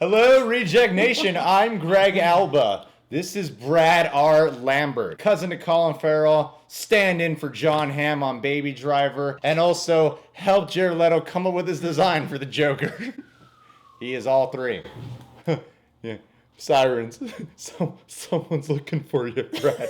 Hello, Reject Nation. I'm Greg Alba. This is Brad R. Lambert, cousin to Colin Farrell, stand in for John Hamm on Baby Driver, and also helped Jared Leto come up with his design for the Joker. He is all three. Yeah. Sirens. Someone's looking for you, Brad.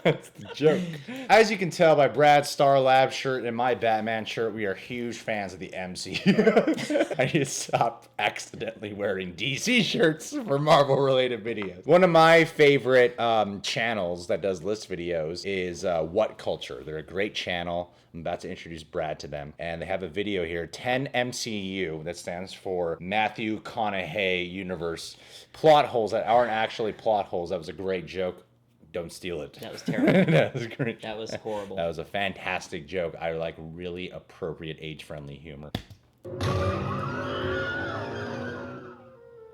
That's the joke. As you can tell by Brad's Star Lab shirt and my Batman shirt, we are huge fans of the MCU. I need to stop accidentally wearing DC shirts for Marvel-related videos. One of my favorite channels that does list videos is WhatCulture. They're a great channel. I'm about to introduce Brad to them. And they have a video here, 10 MCU, that stands for Matthew McConaughey Universe. Plot holes that aren't actually plot holes. That was a great joke. Don't steal it. That was terrible. That was great. That was horrible. That was a fantastic joke. I like really appropriate age-friendly humor.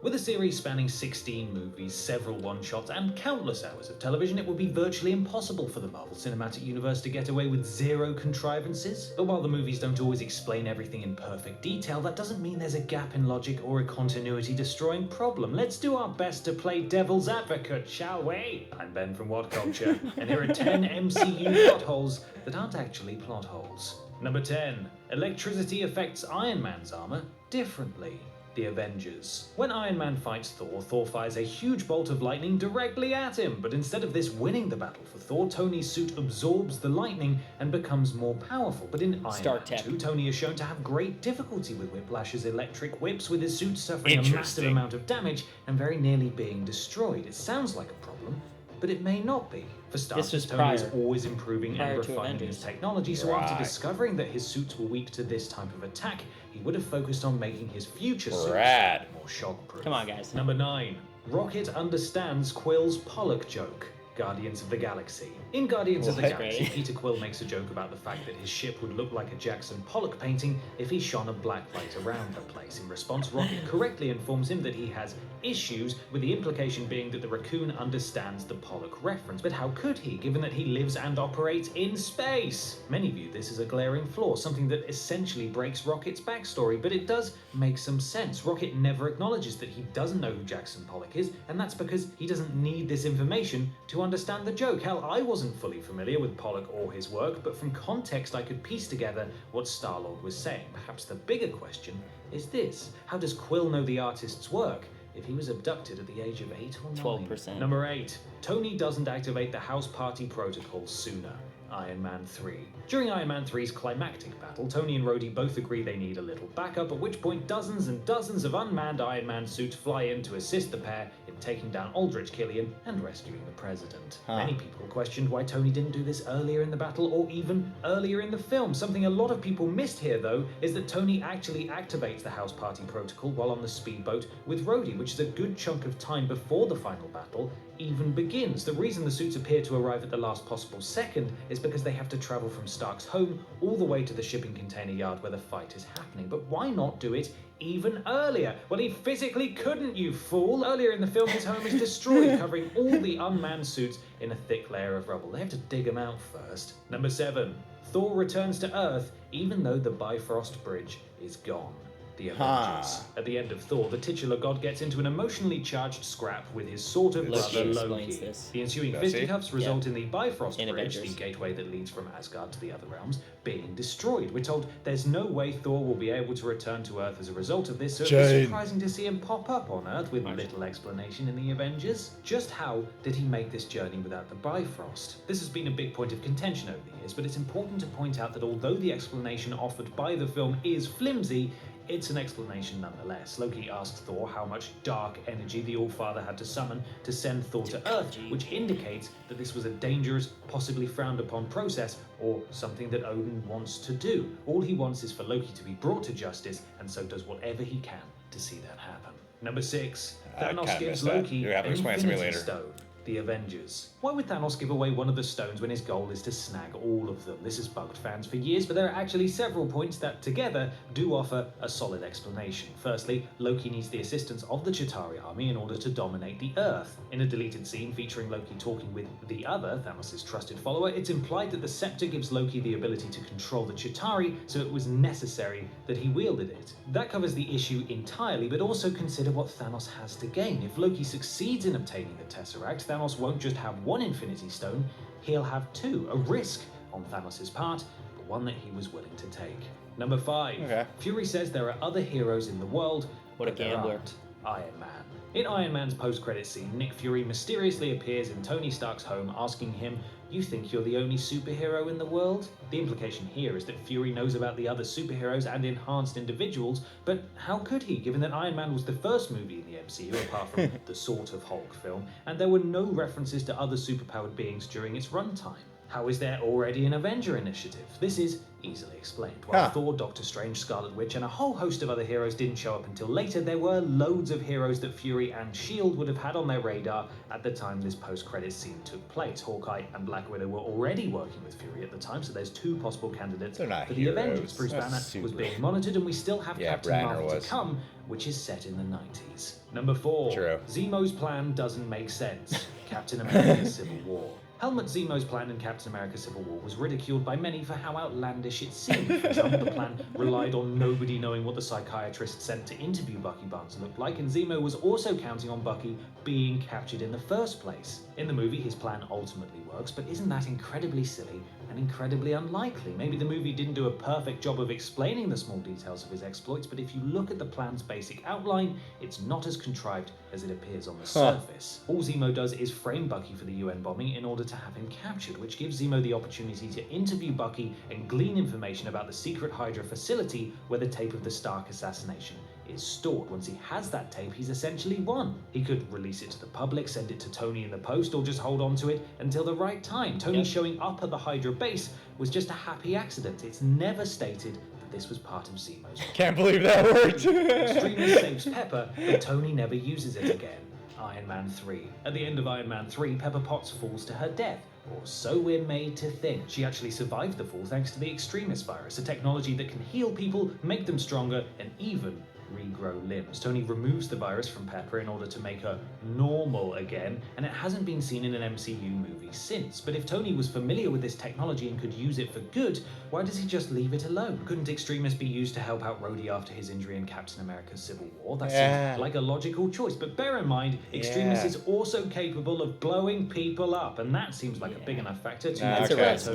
With a series spanning 16 movies, several one-shots, and countless hours of television, it would be virtually impossible for the Marvel Cinematic Universe to get away with zero contrivances. But while the movies don't always explain everything in perfect detail, that doesn't mean there's a gap in logic or a continuity-destroying problem. Let's do our best to play devil's advocate, shall we? I'm Ben from WhatCulture, and here are 10 MCU plot holes that aren't actually plot holes. Number 10. Electricity affects Iron Man's armor differently. The Avengers. When Iron Man fights Thor, Thor fires a huge bolt of lightning directly at him, but instead of this winning the battle for Thor, Tony's suit absorbs the lightning and becomes more powerful. But in Iron Man 2, Tony is shown to have great difficulty with Whiplash's electric whips, with his suit suffering a massive amount of damage and very nearly being destroyed. It sounds like a problem, but it may not be. For starters, Tony is always improving and refining his technology, so after discovering that his suits were weak to this type of attack, he would have focused on making his future suits more shockproof. Come on, guys. Number 9. Rocket understands Quill's Pollock joke. Guardians of the Galaxy. In Guardians of the Galaxy, Peter Quill makes a joke about the fact that his ship would look like a Jackson Pollock painting if he shone a black light around the place. In response, Rocket correctly informs him that he has issues, with the implication being that the raccoon understands the Pollock reference. But how could he, given that he lives and operates in space? Many view this as a glaring flaw, something that essentially breaks Rocket's backstory, but it does make some sense. Rocket never acknowledges that he doesn't know who Jackson Pollock is, and that's because he doesn't need this information to understand the joke. Hell, I wasn't fully familiar with Pollock or his work, but from context I could piece together what Star-Lord was saying. Perhaps the bigger question is this: how does Quill know the artist's work if he was abducted at the age of 8 or 9? 12%. Number 8. Tony doesn't activate the house party protocol sooner. Iron Man 3. During Iron Man 3's climactic battle, Tony and Rhodey both agree they need a little backup, at which point dozens and dozens of unmanned Iron Man suits fly in to assist the pair in taking down Aldrich Killian and rescuing the president. Many people questioned why Tony didn't do this earlier in the battle or even earlier in the film. Something a lot of people missed here, though, is that Tony actually activates the house party protocol while on the speedboat with Rhodey, which is a good chunk of time before the final battle even begins. The reason the suits appear to arrive at the last possible second is because they have to travel from Stark's home all the way to the shipping container yard where the fight is happening. But why not do it even earlier? Well, he physically couldn't, you fool! Earlier in the film, his home is destroyed, covering all the unmanned suits in a thick layer of rubble. They have to dig them out first. Number 7. Thor returns to Earth even though the Bifrost Bridge is gone. The Avengers. At the end of Thor, the titular god gets into an emotionally charged scrap with his sort of brother Loki. The ensuing fisticuffs result in the Bifrost Bridge, the gateway that leads from Asgard to the other realms, being destroyed. We're told there's no way Thor will be able to return to Earth as a result of this, so it's surprising to see him pop up on Earth with little explanation in the Avengers. Just how did he make this journey without the Bifrost? This has been a big point of contention over the years, but it's important to point out that although the explanation offered by the film is flimsy, it's an explanation nonetheless. Loki asked Thor how much dark energy the All-Father had to summon to send Thor to Earth, which indicates that this was a dangerous, possibly frowned upon process, or something that Odin wants to do. All he wants is for Loki to be brought to justice, and so does whatever he can to see that happen. Number 6. Thanos gives Loki an Infinity Stone. the Avengers. Why would Thanos give away one of the stones when his goal is to snag all of them? This has bugged fans for years, but there are actually several points that together do offer a solid explanation. Firstly, Loki needs the assistance of the Chitauri army in order to dominate the Earth. In a deleted scene featuring Loki talking with the other, Thanos' trusted follower, it's implied that the scepter gives Loki the ability to control the Chitauri, so it was necessary that he wielded it. That covers the issue entirely, but also consider what Thanos has to gain. If Loki succeeds in obtaining the Tesseract, Thanos won't just have one Infinity Stone, he'll have two, a risk on Thanos' part, but one that he was willing to take. Number 5. Okay. Fury says there are other heroes in the world, What a but there gambler. aren't. Iron Man. In Iron Man's post-credit scene, Nick Fury mysteriously appears in Tony Stark's home asking him, "You think you're the only superhero in the world?" The implication here is that Fury knows about the other superheroes and enhanced individuals, but how could he, given that Iron Man was the first movie in the MCU, apart from the sort of Hulk film, and there were no references to other superpowered beings during its runtime? How is there already an Avenger initiative? This is easily explained. While Thor, Doctor Strange, Scarlet Witch, and a whole host of other heroes didn't show up until later, there were loads of heroes that Fury and S.H.I.E.L.D. would have had on their radar at the time this post-credits scene took place. Hawkeye and Black Widow were already working with Fury at the time, so there's two possible candidates They're not for the heroes. Avengers. Bruce That's Banner super. was being monitored, and we still have Yeah, Captain Branner Marvel was. to come, which is set in the 90s. Number 4. True. Zemo's plan doesn't make sense. Captain America Civil War. Helmut Zemo's plan in Captain America Civil War was ridiculed by many for how outlandish it seemed. For example, the plan relied on nobody knowing what the psychiatrist sent to interview Bucky Barnes looked like, and Zemo was also counting on Bucky being captured in the first place. In the movie, his plan ultimately works, but isn't that incredibly silly and incredibly unlikely? Maybe the movie didn't do a perfect job of explaining the small details of his exploits, but if you look at the plan's basic outline, it's not as contrived as it appears on the surface. All Zemo does is frame Bucky for the UN bombing in order to have him captured, which gives Zemo the opportunity to interview Bucky and glean information about the secret Hydra facility where the tape of the Stark assassination is stored. Once he has that tape, he's essentially won. He could release it to the public, send it to Tony in the post, or just hold on to it until the right time. Tony showing up at the Hydra base was just a happy accident. It's never stated that this was part of Zemo's plan. Can't believe that worked. Extremely saves Pepper, but Tony never uses it again. Iron Man 3. At the end of Iron Man 3, Pepper Potts falls to her death, or so we're made to think. She actually survived the fall thanks to the Extremis virus, a technology that can heal people, make them stronger, and even regrow limbs. Tony removes the virus from Pepper in order to make her normal again, and it hasn't been seen in an MCU movie since. But if Tony was familiar with this technology and could use it for good, why does he just leave it alone? Couldn't Extremis be used to help out Rhodey after his injury in Captain America Civil War? That seems like a logical choice, but bear in mind, Extremis is also capable of blowing people up, and that seems like a big enough factor to That's a Okay, risk.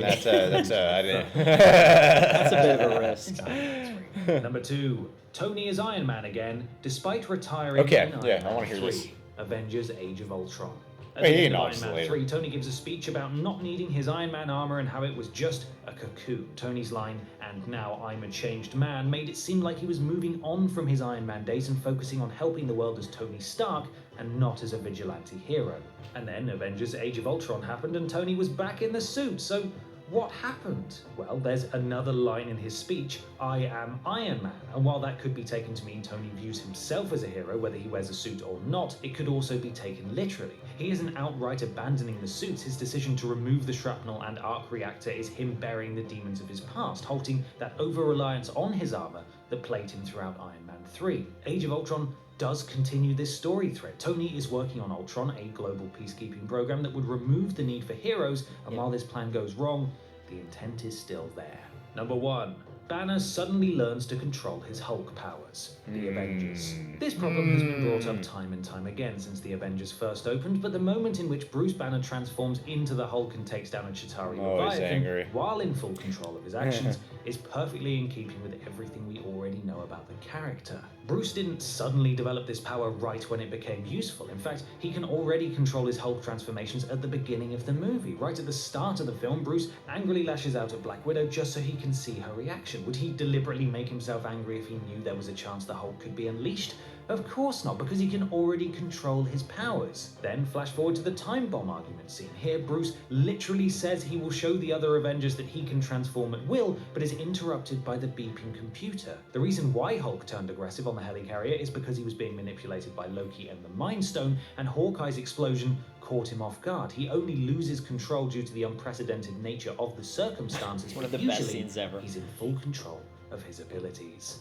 I didn't. That's a bit of a risk. Number 2. Tony is Iron Man again, despite retiring Okay, in yeah, Iron I Man wanna hear 3, this. Avengers Age of Ultron. At Wait, the he end of knocks Iron Man later. 3, Tony gives a speech about not needing his Iron Man armor and how it was just a cocoon. Tony's line, "And now I'm a changed man," made it seem like he was moving on from his Iron Man days and focusing on helping the world as Tony Stark and not as a vigilante hero. And then Avengers Age of Ultron happened and Tony was back in the suit, so what happened? Well, there's another line in his speech, "I am Iron Man," and while that could be taken to mean Tony views himself as a hero, whether he wears a suit or not, it could also be taken literally. He isn't outright abandoning the suits. His decision to remove the shrapnel and arc reactor is him burying the demons of his past, halting that over-reliance on his armor that plagued him throughout Iron Man 3. Age of Ultron does continue this story thread. Tony is working on Ultron, a global peacekeeping program that would remove the need for heroes, and while this plan goes wrong, the intent is still there. Number 1. Banner suddenly learns to control his Hulk powers. The Avengers. This problem has been brought up time and time again since the Avengers first opened, but the moment in which Bruce Banner transforms into the Hulk and takes down a Chitauri Oh, he's angry. Leviathan while in full control of his actions is perfectly in keeping with everything we already know about the character. Bruce didn't suddenly develop this power right when it became useful. In fact, he can already control his Hulk transformations at the beginning of the movie. Right at the start of the film, Bruce angrily lashes out at Black Widow just so he can see her reaction. Would he deliberately make himself angry if he knew there was a chance the Hulk could be unleashed? Of course not, because he can already control his powers. Then flash forward to the time bomb argument scene. Here, Bruce literally says he will show the other Avengers that he can transform at will, but is interrupted by the beeping computer. The reason why Hulk turned aggressive on the helicarrier is because he was being manipulated by Loki and the Mind Stone, and Hawkeye's explosion caught him off guard. He only loses control due to the unprecedented nature of the circumstances. One of the but best usually, scenes ever. He's in full control of his abilities.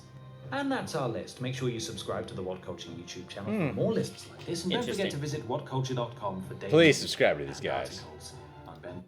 And that's our list. Make sure you subscribe to the WhatCulture YouTube channel for more lists like this, and don't forget to visit whatculture.com for daily. Please subscribe to these guys. articles. I'm Ben.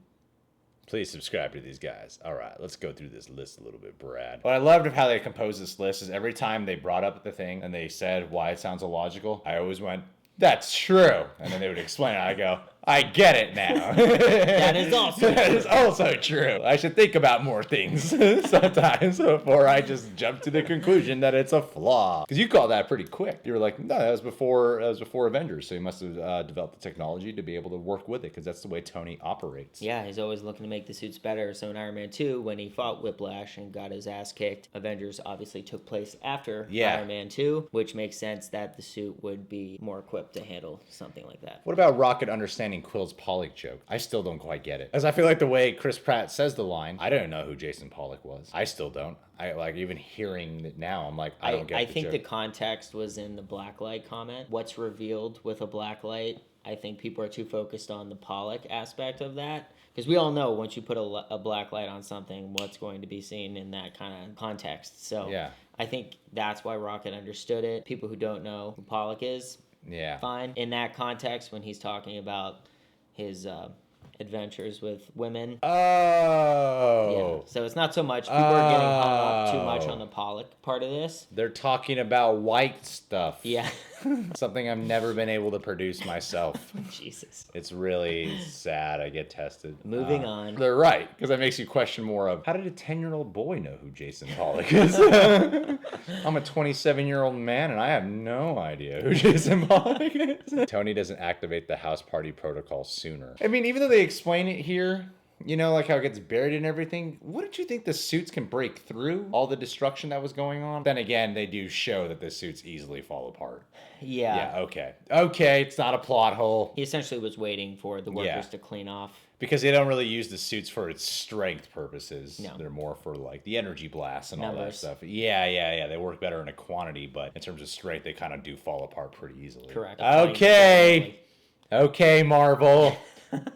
Please subscribe to these guys. All right, let's go through this list a little bit, Brad. What I loved of how they composed this list is every time they brought up the thing and they said why it sounds illogical, I always went, "That's true," and then they would explain it. I go, "I get it now." That is also That is also true. I should think about more things sometimes before I just jump to the conclusion that it's a flaw. Because you called that pretty quick. You were like, "No, that was before Avengers, so he must have developed the technology to be able to work with it, because that's the way Tony operates." Yeah, he's always looking to make the suits better. So in Iron Man 2, when he fought Whiplash and got his ass kicked, Avengers obviously took place after Iron Man 2, which makes sense that the suit would be more equipped to handle something like that. What about Rocket understanding Quill's Pollock joke? I still don't quite get it. As I feel like the way Chris Pratt says the line, I don't know who Jason Pollock was. I still don't. I like even hearing it now, I'm like, I don't get I the think joke. the context was in the blacklight comment. What's revealed with a blacklight, I think people are too focused on the Pollock aspect of that. Because we all know once you put a black light on something, what's going to be seen in that kind of context. So Yeah. I think that's why Rocket understood it. People who don't know who Pollock is, Yeah. fine. In that context, when he's talking about his adventures with women. Oh. Yeah. So it's not so much. People are getting hung up too much on the Pollock part of this. They're talking about white stuff. Yeah. Something I've never been able to produce myself. Jesus. It's really sad. I get tested. Moving on. They're right, because that makes you question more of, how did a 10-year-old boy know who Jason Pollock is? I'm a 27-year-old man, and I have no idea who Jason Pollock is. Tony doesn't activate the house party protocol sooner. I mean, even though they explain it here, you know, like how it gets buried and everything, wouldn't you think the suits can break through all the destruction that was going on? Then again, they do show that the suits easily fall apart. Yeah. Yeah, okay. Okay, it's not a plot hole. He essentially was waiting for the workers to clean off. Because they don't really use the suits for its strength purposes. No. They're more for like the energy blasts and all that Numbers. stuff. Yeah. They work better in a quantity, but in terms of strength, they kind of do fall apart pretty easily. Correct. Okay, Marvel.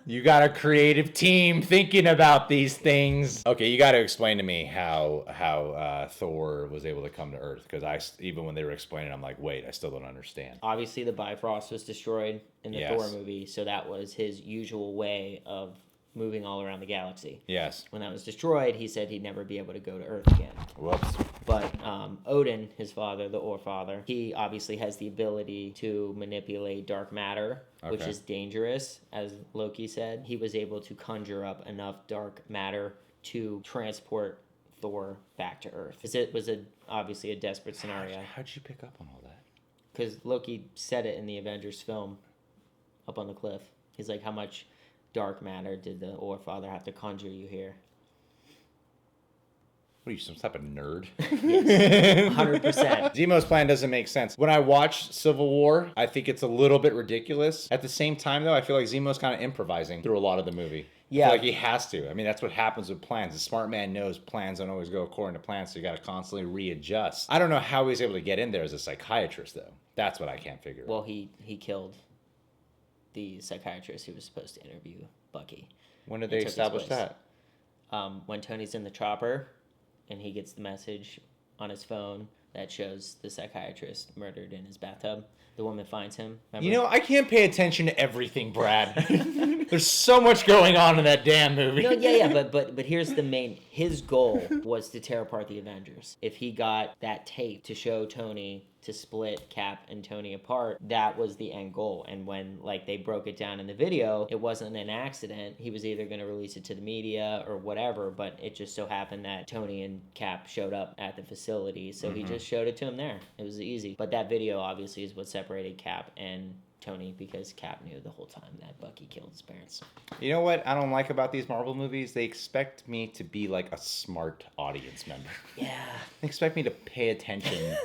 You got a creative team thinking about these things. Okay, you got to explain to me how Thor was able to come to Earth, because even when they were explaining, I'm like, wait, I still don't understand. Obviously, the Bifrost was destroyed in the Thor movie, so that was his usual way of moving all around the galaxy. Yes. When that was destroyed, he said he'd never be able to go to Earth again. Whoops. But Odin, his father, the All-Father, he obviously has the ability to manipulate dark matter, which is dangerous, as Loki said. He was able to conjure up enough dark matter to transport Thor back to Earth. It was obviously a desperate scenario. How'd you pick up on all that? Because Loki said it in the Avengers film, up on the cliff. He's like, how much dark matter did the All-Father have to conjure you here? What are you, some type of nerd? Yes, 100%. Zemo's plan doesn't make sense. When I watch Civil War, I think it's a little bit ridiculous. At the same time, though, I feel like Zemo's kind of improvising through a lot of the movie. Yeah. I feel like he has to. I mean, that's what happens with plans. The smart man knows plans don't always go according to plans, so you got to constantly readjust. I don't know how he's able to get in there as a psychiatrist, though. That's what I can't figure out. Well, he killed the psychiatrist who was supposed to interview Bucky. When did they establish that? When Tony's in the chopper and he gets the message on his phone that shows the psychiatrist murdered in his bathtub. The woman finds him. Remember? You know, I can't pay attention to everything, Brad. There's so much going on in that damn movie. No, yeah, but here's the main. His goal was to tear apart the Avengers. If he got that tape to show Tony to split Cap and Tony apart, that was the end goal. And when they broke it down in the video, it wasn't an accident. He was either going to release it to the media or whatever, but it just so happened that Tony and Cap showed up at the facility, so he just showed it to him there. It was easy. But that video obviously is what separated Cap and Tony because Cap knew the whole time that Bucky killed his parents. You know what I don't like about these Marvel movies? They expect me to be like a smart audience member. Yeah. They expect me to pay attention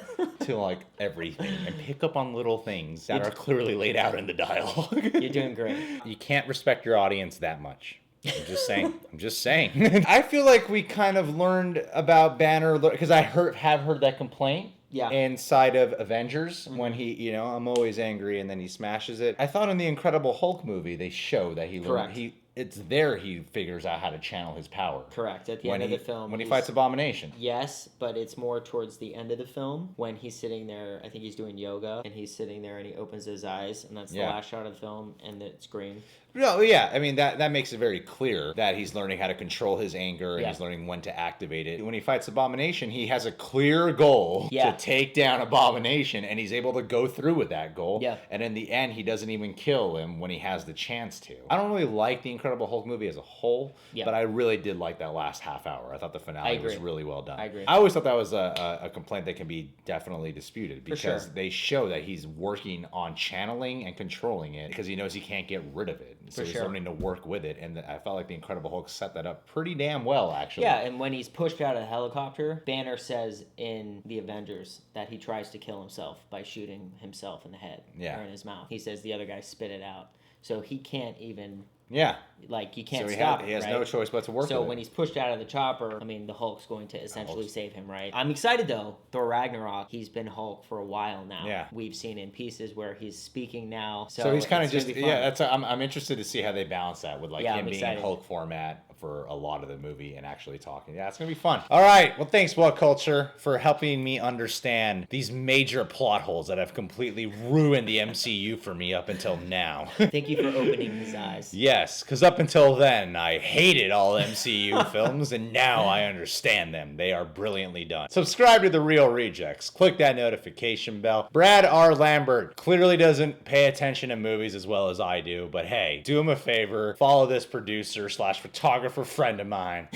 to like everything and pick up on little things that are clearly laid out in the dialogue. You're doing great. You can't respect your audience that much. I'm just saying. I'm just saying. I feel like we kind of learned about Banner because I have heard that complaint. Yeah. Inside of Avengers, when he, I'm always angry, and then he smashes it. I thought in the Incredible Hulk movie they show that he learned. It's there he figures out how to channel his power. Correct. At the end of the film. When he fights Abomination. Yes, but it's more towards the end of the film when he's sitting there. I think he's doing yoga, and he's sitting there and he opens his eyes, and that's the last shot of the film, and it's green. No, yeah. I mean, that makes it very clear that he's learning how to control his anger and he's learning when to activate it. When he fights Abomination, he has a clear goal to take down Abomination, and he's able to go through with that goal. Yeah. And in the end, he doesn't even kill him when he has the chance to. I don't really like the Incredible Hulk movie as a whole, but I really did like that last half hour. I thought the finale was really well done. I agree. I always thought that was a complaint that can be definitely disputed because they show that he's working on channeling and controlling it because he knows he can't get rid of it. So he's learning to work with it, and I felt like the Incredible Hulk set that up pretty damn well, actually. Yeah, and when he's pushed out of the helicopter, Banner says in the Avengers that he tries to kill himself by shooting himself in the head or in his mouth. He says the other guy spit it out. So he can't even... Yeah. Like, you can't so stop it, he has no choice but to work with it. So when he's pushed out of the chopper, I mean, the Hulk's going to essentially save him, right? I'm excited, though. Thor Ragnarok, he's been Hulk for a while now. Yeah. We've seen in pieces where he's speaking now. So he's kind of just... Yeah, I'm interested to see how they balance that with, like, him being in Hulk format for a lot of the movie and actually talking. Yeah, it's going to be fun. All right. Well, thanks, WhatCulture, for helping me understand these major plot holes that have completely ruined the MCU for me up until now. Thank you for opening his eyes. Yes, because up until then, I hated all MCU films, and now I understand them. They are brilliantly done. Subscribe to The Real Rejects. Click that notification bell. Brad R. Lambert clearly doesn't pay attention to movies as well as I do, but hey, do him a favor. Follow this producer/photographer friend of mine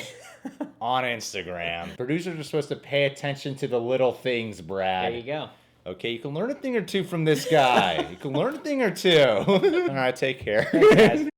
on Instagram. Producers are supposed to pay attention to the little things, Brad. There you go. Okay, you can learn a thing or two from this guy. You can learn a thing or two. All right, take care. Thanks, guys.